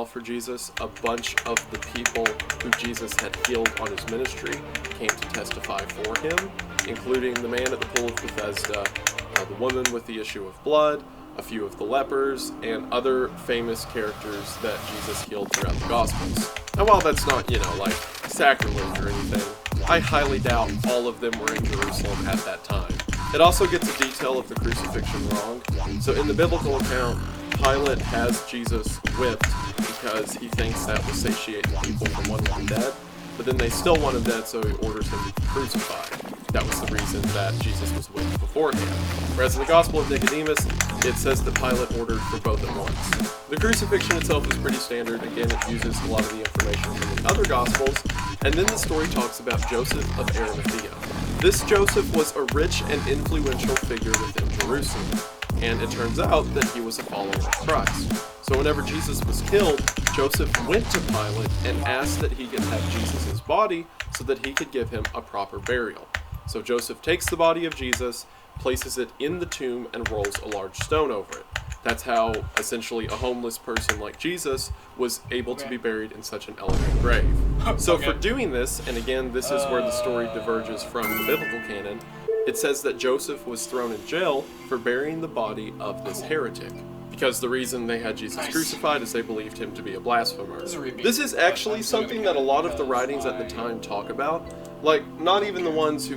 trial for Jesus, a bunch of the people who Jesus had healed on his ministry came to testify for him, including the man at the pool of Bethesda, the woman with the issue of blood, a few of the lepers, and other famous characters that Jesus healed throughout the Gospels. And while that's not, like sacrilege or anything, I highly doubt all of them were in Jerusalem at that time. It also gets a detail of the crucifixion wrong. So in the biblical account, Pilate has Jesus whipped because he thinks that will satiate the people from wanting him dead, but then they still want him dead, so he orders him to be crucified. That was the reason that Jesus was whipped beforehand. Whereas in the Gospel of Nicodemus, it says that Pilate ordered for both at once. The crucifixion itself is pretty standard. Again, it uses a lot of the information from the other Gospels. And then the story talks about Joseph of Arimathea. This Joseph was a rich and influential figure within Jerusalem. And it turns out that he was a follower of Christ. So whenever Jesus was killed, Joseph went to Pilate and asked that he could have Jesus' body so that he could give him a proper burial. So Joseph takes the body of Jesus, places it in the tomb, and rolls a large stone over it. That's how, essentially, a homeless person like Jesus was able to be buried in such an elegant grave. So for doing this, and again, this is where the story diverges from the biblical canon, it says that Joseph was thrown in jail for burying the body of this heretic. Because the reason they had Jesus crucified is they believed him to be a blasphemer. This is actually something that a lot of the writings at the time talk about. Like, not even the ones who